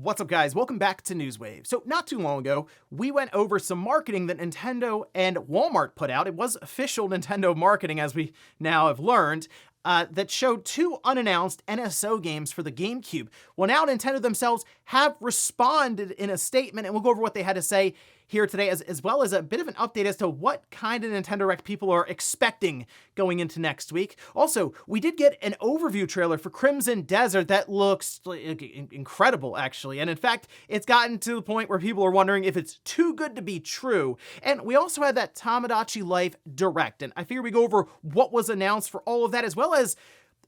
What's up, guys? Welcome back to Newswave. So not too long ago, we went over some marketing that Nintendo and Walmart put out. It was official Nintendo marketing, as we now have learned, that showed two unannounced NSO games for the GameCube. Well, now Nintendo themselves have responded in a statement, and we'll go over what they had to say here today, as well as a bit of an update as to what kind of Nintendo Direct people are expecting going into next week. Also, we did get an overview trailer for Crimson Desert that looks incredible, actually. And in fact, it's gotten to the point where people are wondering if it's too good to be true. And we also had that Tomodachi Life Direct. And I figure we go over what was announced for all of that, as well as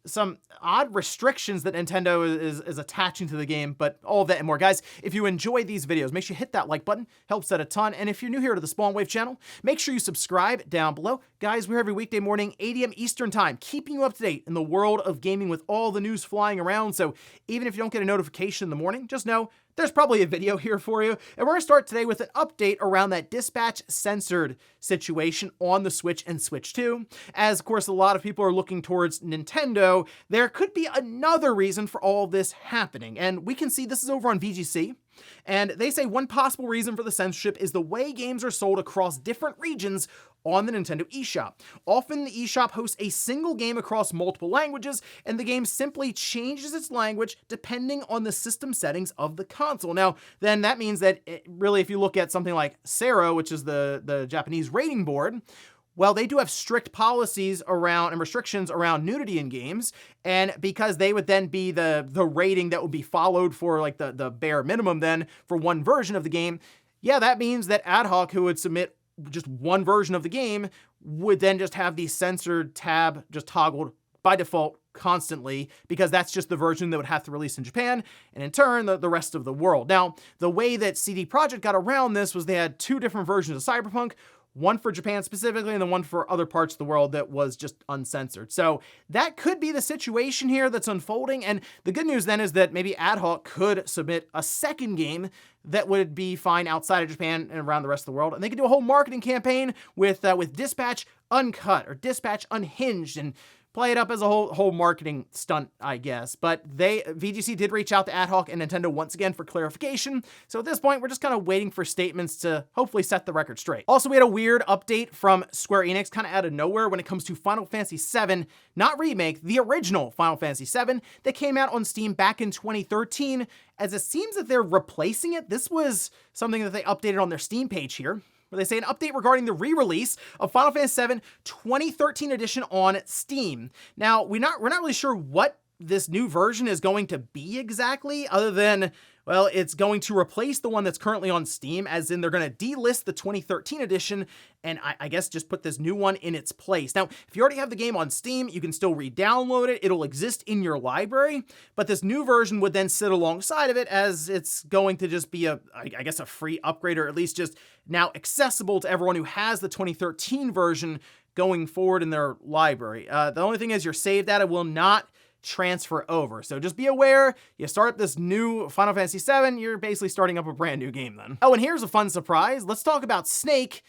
some odd restrictions that Nintendo is attaching to the game, but all of that and more. Guys, if you enjoy these videos, make sure you hit that like button, helps out a ton. And if you're new here to the Spawn Wave channel, make sure you subscribe down below. Guys, we're every weekday morning, 8 a.m. Eastern time, keeping you up to date in the world of gaming with all the news flying around. So even if you don't get a notification in the morning, just know there's probably a video here for you. And we're gonna start today with an update around that dispatch censored situation on the Switch and Switch 2. As of course, a lot of people are looking towards Nintendo, there could be another reason for all this happening. And we can see this is over on VGC. And they say one possible reason for the censorship is the way games are sold across different regions on the Nintendo eShop. Often the eShop hosts a single game across multiple languages, and the game simply changes its language depending on the system settings of the console. Now, then that means that really, if you look at something like Sero, which is the Japanese rating board, well, they do have strict policies around and restrictions around nudity in games, and because they would then be the rating that would be followed for like the bare minimum then for one version of the game, yeah, that means that Ad Hoc, who would submit just one version of the game, would then just have the censored tab just toggled by default constantly, because that's just the version that would have to release in Japan, and in turn, the rest of the world. Now, the way that CD Projekt got around this was they had two different versions of Cyberpunk, one for Japan specifically, and then one for other parts of the world that was just uncensored. So that could be the situation here that's unfolding, and the good news then is that maybe Ad Hoc could submit a second game that would be fine outside of Japan and around the rest of the world, and they could do a whole marketing campaign with Dispatch Uncut or Dispatch Unhinged, and play it up as a whole marketing stunt, I guess. But VGC did reach out to Ad Hoc and Nintendo once again for clarification. So at this point, we're just kind of waiting for statements to hopefully set the record straight. Also, we had a weird update from Square Enix kind of out of nowhere when it comes to Final Fantasy VII, not remake, the original Final Fantasy VII that came out on Steam back in 2013. As it seems that they're replacing it. This was something that they updated on their Steam page here, where they say an update regarding the re-release of Final Fantasy VII 2013 edition on Steam. Now, we're not really sure what this new version is going to be exactly, other than, well, it's going to replace the one that's currently on Steam, as in they're going to delist the 2013 edition, and I guess just put this new one in its place. Now, if you already have the game on Steam, you can still re-download it. It'll exist in your library, but this new version would then sit alongside of it, as it's going to just be I guess a free upgrade, or at least just now accessible to everyone who has the 2013 version going forward in their library. The only thing is your save data will not transfer over. So just be aware, you start this new Final Fantasy VII, you're basically starting up a brand new game then. Oh, and here's a fun surprise. Let's talk about Snake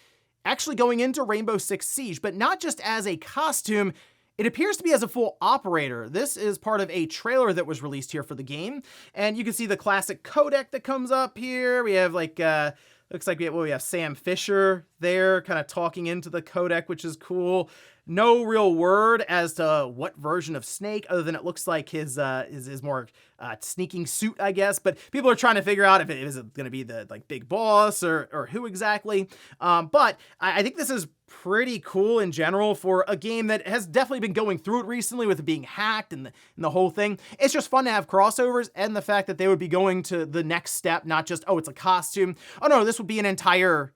actually going into Rainbow Six Siege, but not just as a costume. It appears to be as a full operator. This is part of a trailer that was released here for the game. And you can see the classic codec that comes up here. We have like, looks like we have Sam Fisher there kind of talking into the codec, which is cool. No real word as to what version of Snake, other than it looks like his more sneaking suit, I guess. But people are trying to figure out if it is going to be the big boss or who exactly. But I think this is pretty cool in general for a game that has definitely been going through it recently with it being hacked and the whole thing. It's just fun to have crossovers, and the fact that they would be going to the next step, not just, oh, it's a costume. Oh no, this would be an entire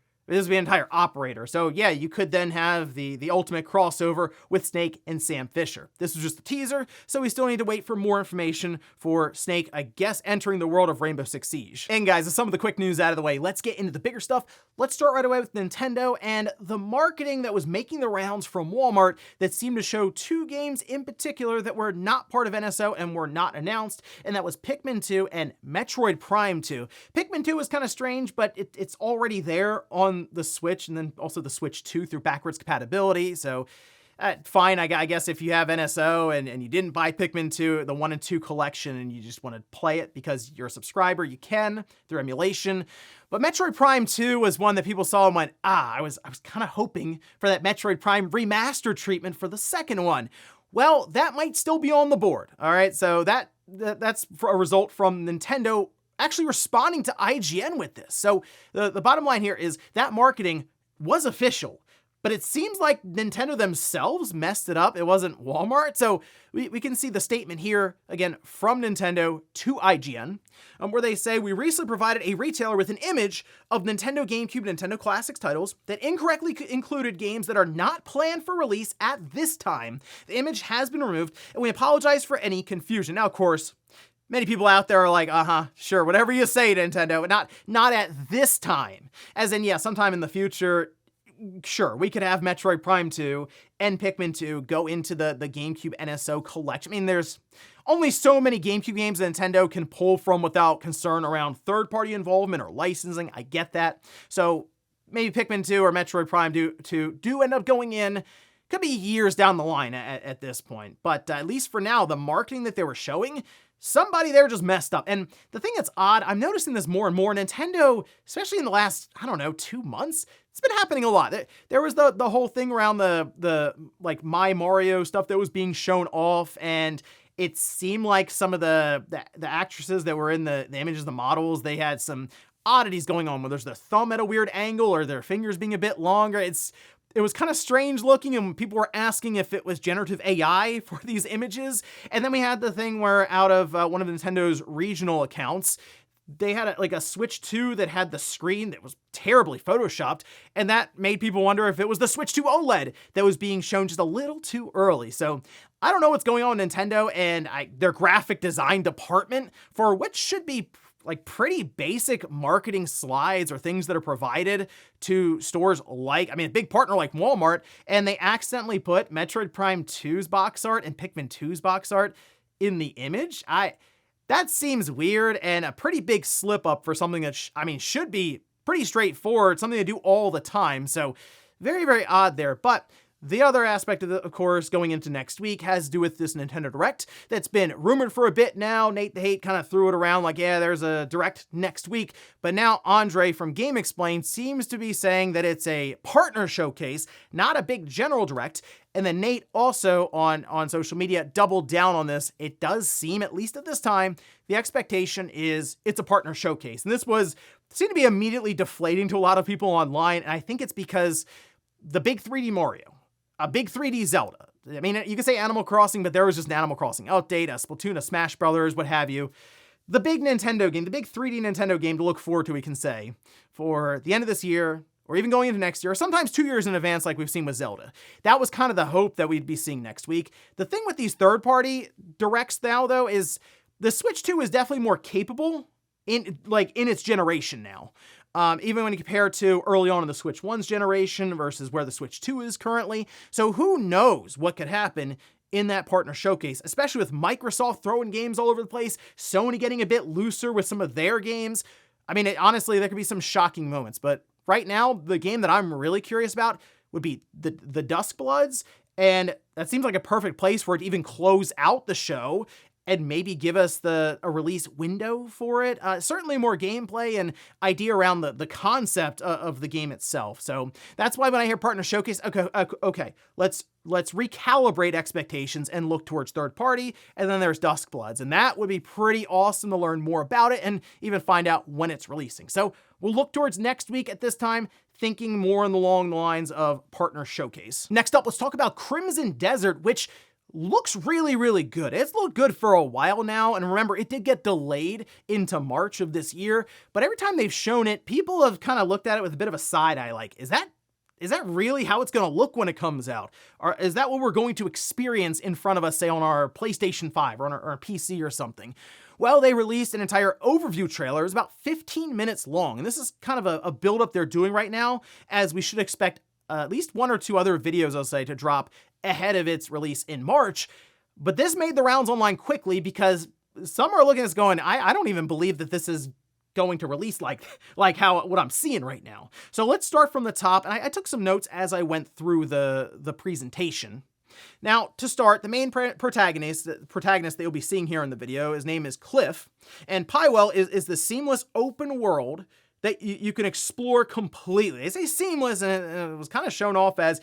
operator. So yeah, you could then have the ultimate crossover with Snake and Sam Fisher. This was just a teaser, so we still need to wait for more information for Snake, I guess, entering the world of Rainbow Six Siege. And guys, with some of the quick news out of the way, let's get into the bigger stuff. Let's start right away with Nintendo and the marketing that was making the rounds from Walmart that seemed to show two games in particular that were not part of NSO and were not announced, and that was Pikmin 2 and Metroid Prime 2. Pikmin 2 was kind of strange, but it's already there on the Switch, and then also the Switch 2 through backwards compatibility, so Fine, I guess if you have NSO and you didn't buy Pikmin 2, the 1 and 2 collection, and you just want to play it because you're a subscriber, you can through emulation. But Metroid Prime 2 was one that people saw and went, I was kind of hoping for that Metroid Prime remastered treatment for the second one. Well, that might still be on the board, all right? So that's a result from Nintendo actually responding to IGN with this. So the bottom line here is that marketing was official, but it seems like Nintendo themselves messed it up. It wasn't Walmart. So we can see the statement here, again, from Nintendo to IGN, where they say, we recently provided a retailer with an image of Nintendo GameCube, Nintendo Classics titles that incorrectly included games that are not planned for release at this time. The image has been removed, and we apologize for any confusion. Now, of course, many people out there are like, sure, whatever you say, Nintendo, but not at this time. As in, yeah, sometime in the future, sure, we could have Metroid Prime 2 and Pikmin 2 go into the GameCube NSO collection. I mean, there's only so many GameCube games that Nintendo can pull from without concern around third-party involvement or licensing. I get that. So maybe Pikmin 2 or Metroid Prime 2 do end up going in. Could be years down the line at this point. But at least for now, the marketing that they were showing, somebody there just messed up. And the thing that's odd, I'm noticing this more and more. Nintendo, especially in the last, 2 months, it's been happening a lot. There was the whole thing around the like My Mario stuff that was being shown off, and it seemed like some of the actresses that were in the images, the models, they had some oddities going on, where there's their thumb at a weird angle or their fingers being a bit longer. It was kind of strange looking, and people were asking if it was generative AI for these images. And then we had the thing where out of one of Nintendo's regional accounts, they had a Switch 2 that had the screen that was terribly photoshopped, and that made people wonder if it was the Switch 2 OLED that was being shown just a little too early. So I don't know what's going on in Nintendo and their graphic design department for what should be like pretty basic marketing slides or things that are provided to stores like, a big partner like Walmart, and they accidentally put Metroid Prime 2's box art and Pikmin 2's box art in the image. That seems weird and a pretty big slip up for something that, should be pretty straightforward, something they do all the time. So very, very odd there. But the other aspect of course, going into next week has to do with this Nintendo Direct that's been rumored for a bit now. Nate the Hate kind of threw it around like, yeah, there's a Direct next week. But now Andre from Game Explained seems to be saying that it's a partner showcase, not a big general Direct. And then Nate also on social media doubled down on this. It does seem, at least at this time, the expectation is it's a partner showcase. And this seemed to be immediately deflating to a lot of people online. And I think it's because the big 3D Mario, a big 3D Zelda. You can say Animal Crossing, but there was just an Animal Crossing update, a Splatoon, a Smash Brothers, what have you. The big Nintendo game, the big 3D Nintendo game to look forward to, we can say, for the end of this year, or even going into next year, or sometimes 2 years in advance like we've seen with Zelda. That was kind of the hope that we'd be seeing next week. The thing with these third-party Directs now, though, is the Switch 2 is definitely more capable in its generation now. Even when you compare to early on in the Switch 1's generation versus where the Switch 2 is currently. So who knows what could happen in that partner showcase, especially with Microsoft throwing games all over the place, Sony getting a bit looser with some of their games. Honestly, there could be some shocking moments, but right now, the game that I'm really curious about would be the Dusk Bloods, and that seems like a perfect place for it to even close out the show and maybe give us a release window for it. Certainly more gameplay and idea around the concept of the game itself. So that's why when I hear partner showcase, okay, let's recalibrate expectations and look towards third party. And then there's Dusk Bloods, and that would be pretty awesome to learn more about it and even find out when it's releasing. So we'll look towards next week at this time, thinking more along the lines of partner showcase. Next up, let's talk about Crimson Desert, which looks really, really good. It's looked good for a while now, and remember, it did get delayed into March of this year, but every time they've shown it, people have kind of looked at it with a bit of a side eye, like, is that really how it's going to look when it comes out? Or is that what we're going to experience in front of us, say, on our PlayStation 5 or on our PC or something? Well, they released an entire overview trailer. It was about 15 minutes long, and this is kind of a build-up they're doing right now, as we should expect at least one or two other videos, I'll say, to drop ahead of its release in March. But this made the rounds online quickly because some are looking at this going, I don't even believe that this is going to release like how what I'm seeing right now. So let's start from the top, and I took some notes as I went through the presentation. Now, to start, the main protagonist that you'll be seeing here in the video, his name is Cliff, and Pywell is the seamless open world that you can explore completely. They say seamless, and it was kind of shown off as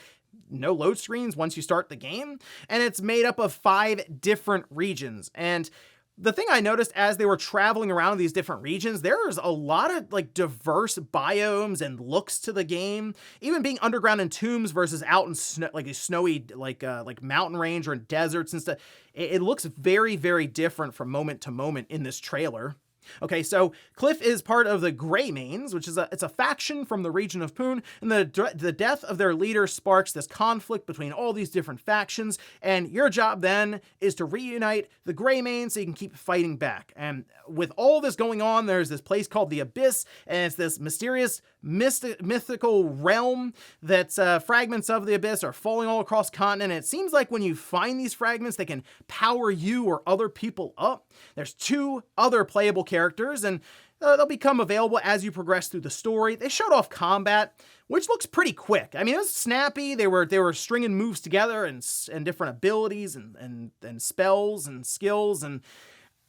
no load screens once you start the game, and it's made up of 5 different regions. And the thing I noticed as they were traveling around these different regions, there's a lot of like diverse biomes and looks to the game, even being underground in tombs versus out in like a snowy like mountain range or in deserts and stuff. It looks very, very different from moment to moment in this trailer. Okay, so Cliff is part of the Greymanes, which is it's a faction from the region of Poon, and the death of their leader sparks this conflict between all these different factions, and your job then is to reunite the Greymanes so you can keep fighting back. And with all this going on, there's this place called the Abyss, and it's this mysterious mythical realm that's fragments of the Abyss are falling all across continent. And it seems like when you find these fragments, they can power you or other people up. There's 2 other playable characters, and they'll become available as you progress through the story. They showed off combat, which looks pretty quick. I mean, it was snappy. They were stringing moves together and different abilities and spells and skills, and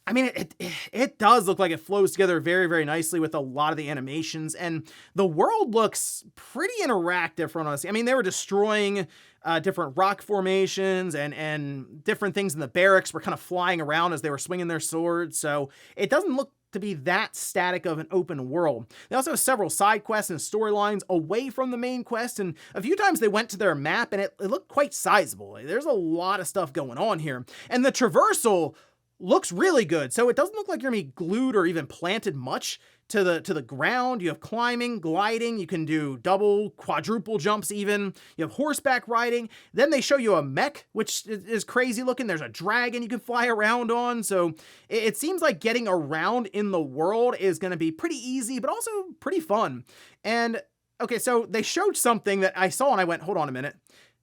I mean, it does look like it flows together very, very nicely with a lot of the animations, and the world looks pretty interactive from honestly. I mean, they were destroying different rock formations and different things in the barracks were kind of flying around as they were swinging their swords, so it doesn't look to be that static of an open world. They also have several side quests and storylines away from the main quest, and a few times they went to their map and it looked quite sizable. There's a lot of stuff going on here, and the traversal looks really good. So it doesn't look like you're gonna be glued or even planted much to the ground. You have climbing, gliding, you can do double, quadruple jumps even. You have horseback riding. Then they show you a mech, which is crazy looking. There's a dragon you can fly around on. So it seems like getting around in the world is gonna be pretty easy, but also pretty fun. And okay, so they showed something that I saw and I went, hold on a minute.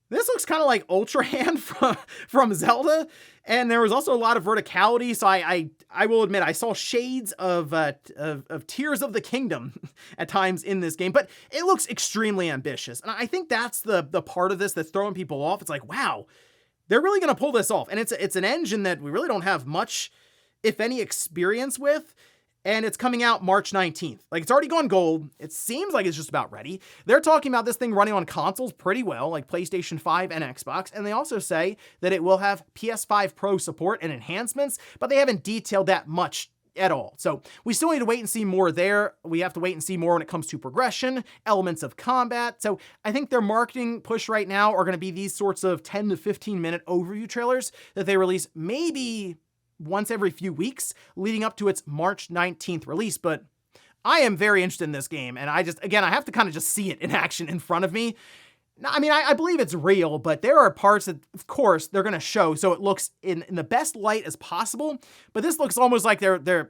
This looks kind of like Ultra Hand from Zelda, and there was also a lot of verticality, so I will admit I saw shades of Tears of the Kingdom at times in this game, but it looks extremely ambitious, and I think that's the part of this that's throwing people off. It's like, wow, they're really going to pull this off, and it's an engine that we really don't have much, if any, experience with. And it's coming out March 19th. Like, it's already gone gold. It seems like it's just about ready. They're talking about this thing running on consoles pretty well, like PlayStation 5 and Xbox. And they also say that it will have PS5 Pro support and enhancements, but they haven't detailed that much at all. So we still need to wait and see more there. We have to wait and see more when it comes to progression, elements of combat. So I think their marketing push right now are going to be these sorts of 10 to 15 minute overview trailers that they release maybe once every few weeks leading up to its March 19th release. But I am very interested in this game, and I have to kind of just see it in action in front of me. I mean, I believe it's real, but there are parts that, of course, they're going to show so it looks in the best light as possible, but this looks almost like the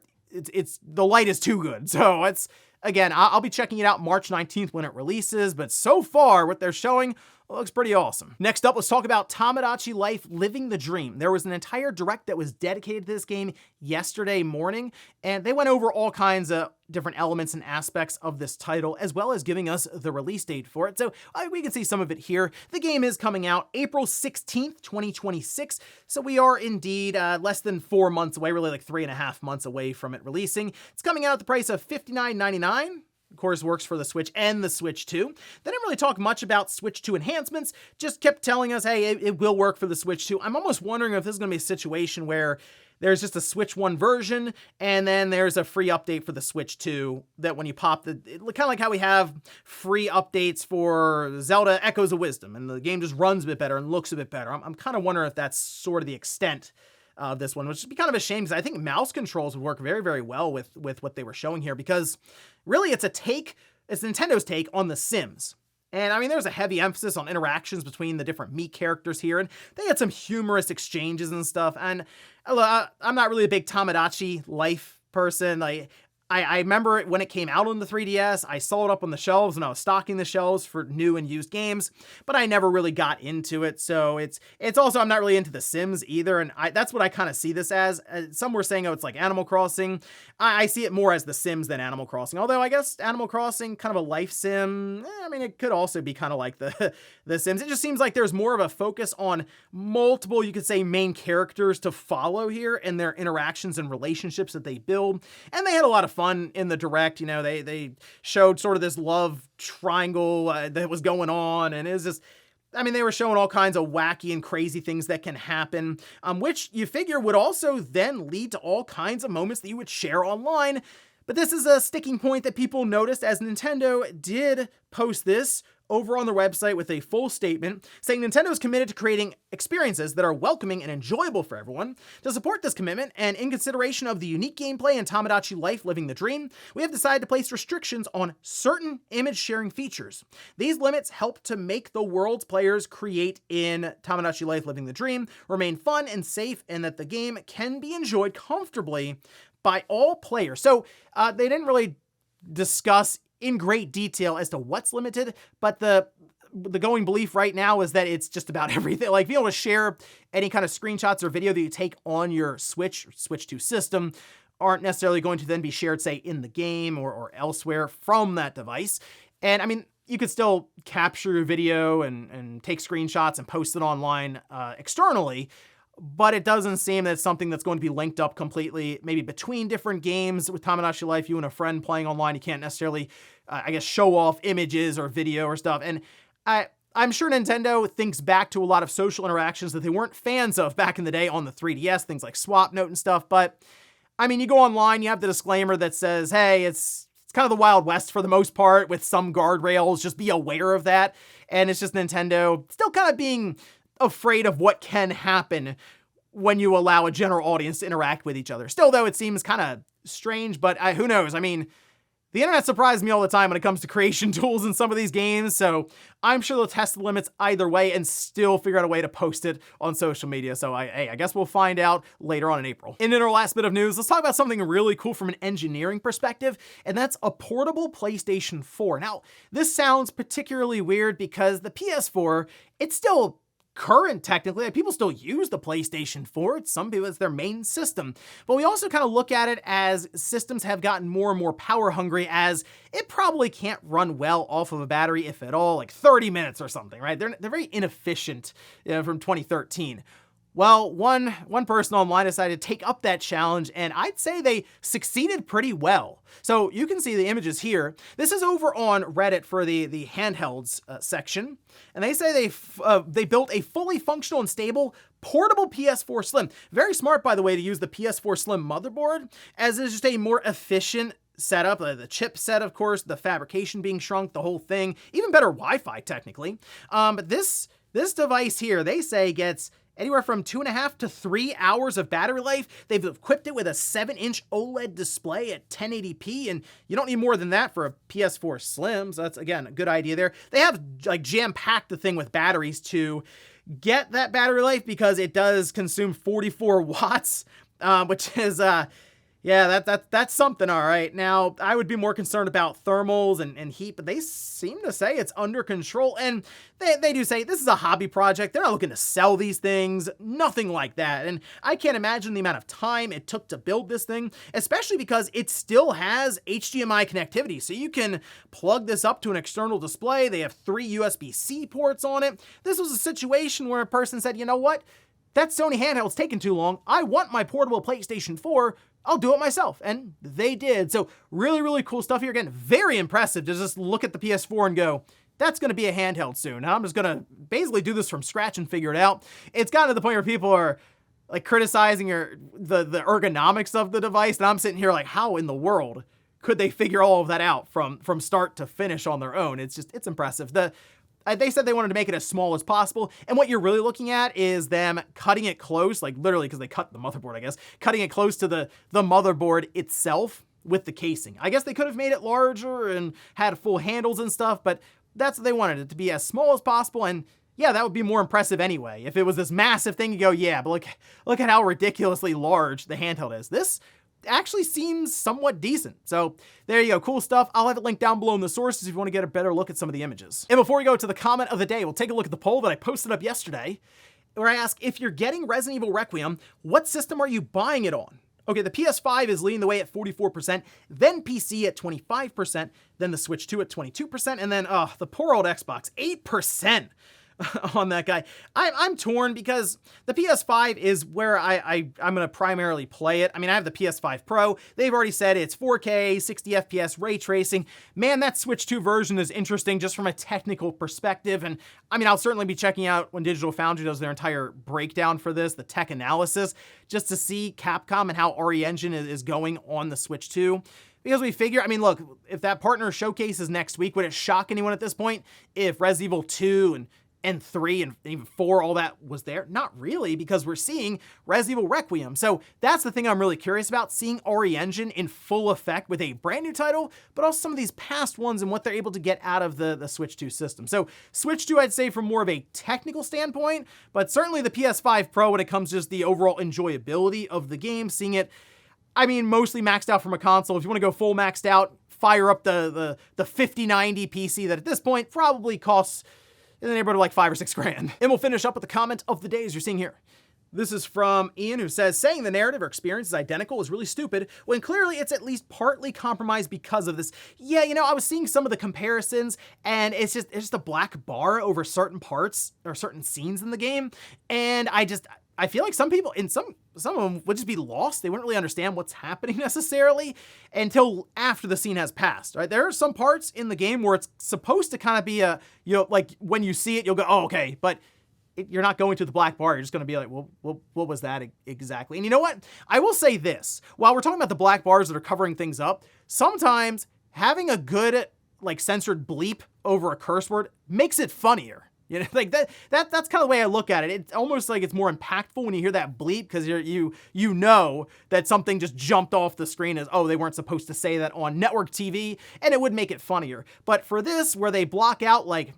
light is too good. So it's, again, I'll be checking it out March 19th when it releases, but so far what they're showing looks pretty awesome. Next up, let's talk about Tomodachi Life Living the Dream. There was an entire direct that was dedicated to this game yesterday morning, and they went over all kinds of different elements and aspects of this title, as well as giving us the release date for it. So we can see some of it here. The game is coming out April 16th, 2026. So we are indeed less than 4 months away, really like 3.5 months away from it releasing. It's coming out at the price of $59.99. Of course, works for the Switch and the Switch 2. They didn't really talk much about Switch 2 enhancements, just kept telling us, hey, it will work for the Switch 2. I'm almost wondering if this is going to be a situation where there's just a Switch 1 version, and then there's a free update for the Switch 2 that when you pop kind of like how we have free updates for Zelda Echoes of Wisdom, and the game just runs a bit better and looks a bit better. I'm kind of wondering if that's sort of the extent of this one, which would be kind of a shame because I think mouse controls would work very, very well with what they were showing here, because really it's Nintendo's take on The Sims. And I mean, there's a heavy emphasis on interactions between the different Mii characters here, and they had some humorous exchanges and stuff. And I'm not really a big Tomodachi Life person. Like, I remember when it came out on the 3DS, I saw it up on the shelves when I was stocking the shelves for new and used games, but I never really got into it. So it's also, I'm not really into The Sims either. And that's what I kind of see this as. Some were saying, oh, it's like Animal Crossing. I see it more as The Sims than Animal Crossing. Although I guess Animal Crossing, kind of a life sim. I mean, it could also be kind of like the Sims. It just seems like there's more of a focus on multiple, you could say, main characters to follow here and their interactions and relationships that they build. And they had a lot of fun in the direct. You know, they showed sort of this love triangle that was going on, and it was just, I mean, they were showing all kinds of wacky and crazy things that can happen, which you figure would also then lead to all kinds of moments that you would share online. But this is a sticking point that people noticed, as Nintendo did post this over on their website with a full statement saying Nintendo is committed to creating experiences that are welcoming and enjoyable for everyone. To support this commitment, and in consideration of the unique gameplay in Tomodachi Life Living the Dream, we have decided to place restrictions on certain image sharing features. These limits help to make the worlds players create in Tomodachi Life Living the Dream remain fun and safe, and that the game can be enjoyed comfortably by all players. So they didn't really discuss in great detail as to what's limited, but the going belief right now is that it's just about everything. Like, being able to share any kind of screenshots or video that you take on your Switch 2 system aren't necessarily going to then be shared, say, in the game or elsewhere from that device. And I mean, you could still capture your video and take screenshots and post it online externally, but it doesn't seem that it's something that's going to be linked up completely, maybe between different games. With Tomodachi Life, you and a friend playing online, you can't necessarily, I guess, show off images or video or stuff. And I'm sure Nintendo thinks back to a lot of social interactions that they weren't fans of back in the day on the 3DS, things like Swap Note and stuff. But I mean, you go online, you have the disclaimer that says, hey, it's kind of the Wild West for the most part, with some guardrails, just be aware of that. And it's just Nintendo still kind of being afraid of what can happen when you allow a general audience to interact with each other. Still, though, it seems kind of strange, but who knows? I mean, the internet surprises me all the time when it comes to creation tools in some of these games, so I'm sure they'll test the limits either way and still figure out a way to post it on social media. So I guess we'll find out later on in April. And in our last bit of news, let's talk about something really cool from an engineering perspective, and that's a portable PlayStation 4. Now, this sounds particularly weird because the PS4, it's still current technically. Like, people still use the PlayStation 4. Some people, it's their main system. But we also kind of look at it as systems have gotten more and more power hungry, as it probably can't run well off of a battery, if at all, like 30 minutes or something, right? They're very inefficient, from 2013. Well, one person online decided to take up that challenge, and I'd say they succeeded pretty well. So you can see the images here. This is over on Reddit for the handhelds section, and they say they built a fully functional and stable portable PS4 Slim. Very smart, by the way, to use the PS4 Slim motherboard, as it's just a more efficient setup. The chipset, of course, the fabrication being shrunk, the whole thing. Even better Wi-Fi, technically. But this device here, they say, gets anywhere from 2.5 to 3 hours of battery life. They've equipped it with a 7-inch OLED display at 1080p, and you don't need more than that for a PS4 Slim, so that's, again, a good idea there. They have, like, jam-packed the thing with batteries to get that battery life, because it does consume 44 watts, which is, yeah, that's something, all right. Now, I would be more concerned about thermals and heat, but they seem to say it's under control, and they do say this is a hobby project. They're not looking to sell these things, nothing like that. And I can't imagine the amount of time it took to build this thing, especially because it still has HDMI connectivity, so you can plug this up to an external display. They have 3 USB-C ports on it. This was a situation where a person said, you know what? That Sony handheld's taking too long. I want my portable PlayStation 4. I'll do it myself. And they did. So really, really cool stuff here. Again, very impressive to just look at the PS4 and go, that's going to be a handheld soon. Now I'm just going to basically do this from scratch and figure it out. It's gotten to the point where people are like criticizing the ergonomics of the device. And I'm sitting here like, how in the world could they figure all of that out from start to finish on their own? It's impressive. They said they wanted to make it as small as possible, and what you're really looking at is them cutting it close, like literally, because they cut the motherboard, I guess, cutting it close to the motherboard itself with the casing. I guess they could have made it larger and had full handles and stuff, but that's what they wanted, it to be as small as possible, and yeah, that would be more impressive anyway. If it was this massive thing, you go, yeah, but look at how ridiculously large the handheld is. This actually seems somewhat decent. So there you go, cool stuff. I'll have it linked down below in the sources if you want to get a better look at some of the images. And before we go to the comment of the day, we'll take a look at the poll that I posted up yesterday, where I ask, if you're getting Resident Evil Requiem, what system are you buying it on? Okay, the PS5 is leading the way at 44%, then PC at 25%, then the Switch 2 at 22%, and then, the poor old Xbox, 8% on that guy. I'm torn because the PS5 is where I'm going to primarily play it. I mean, I have the PS5 Pro. They've already said it's 4K, 60 FPS, ray tracing. Man, that Switch 2 version is interesting just from a technical perspective. And I mean, I'll certainly be checking out when Digital Foundry does their entire breakdown for this, the tech analysis, just to see Capcom and how RE Engine is going on the Switch 2. Because we figure, I mean, look, if that partner showcase is next week, would it shock anyone at this point if Resident Evil 2 and 3 and even 4, all that was there? Not really, because we're seeing Resident Evil Requiem. So that's the thing I'm really curious about, seeing RE Engine in full effect with a brand new title, but also some of these past ones and what they're able to get out of the Switch 2 system. So Switch 2, I'd say from more of a technical standpoint, but certainly the PS5 Pro when it comes to just the overall enjoyability of the game, seeing it, I mean, mostly maxed out from a console. If you want to go full maxed out, fire up the 5090 PC that at this point probably costs in the neighborhood of like $5 or $6 grand. And we'll finish up with the comment of the day as you're seeing here. This is from Ian, who says, saying the narrative or experience is identical is really stupid when clearly it's at least partly compromised because of this. Yeah, you know, I was seeing some of the comparisons and it's just a black bar over certain parts or certain scenes in the game. And I feel like some people, some of them would just be lost. They wouldn't really understand what's happening necessarily until after the scene has passed, right? There are some parts in the game where it's supposed to kind of be like when you see it, you'll go, oh, okay, but you're not going to the black bar. You're just going to be like, well, what was that exactly? And you know what? I will say this, while we're talking about the black bars that are covering things up, sometimes having a good, like, censored bleep over a curse word makes it funnier. You know, like that's kind of the way I look at it. It's almost like it's more impactful when you hear that bleep because you know that something just jumped off the screen as, oh, they weren't supposed to say that on network TV, and it would make it funnier. But for this, where they block out like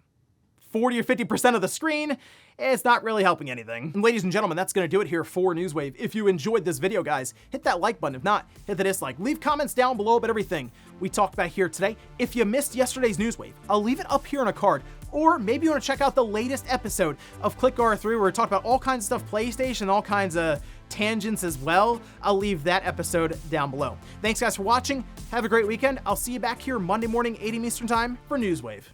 40 or 50% of the screen, it's not really helping anything. And ladies and gentlemen, that's going to do it here for Newswave. If you enjoyed this video, guys, hit that like button. If not, hit the dislike. Leave comments down below about everything we talked about here today. If you missed yesterday's Newswave, I'll leave it up here on a card. Or maybe you want to check out the latest episode of Click R3 where we talk about all kinds of stuff PlayStation, all kinds of tangents as well. I'll leave that episode down below. Thanks guys for watching. Have a great weekend. I'll see you back here Monday morning, 8 a.m. Eastern time for Newswave.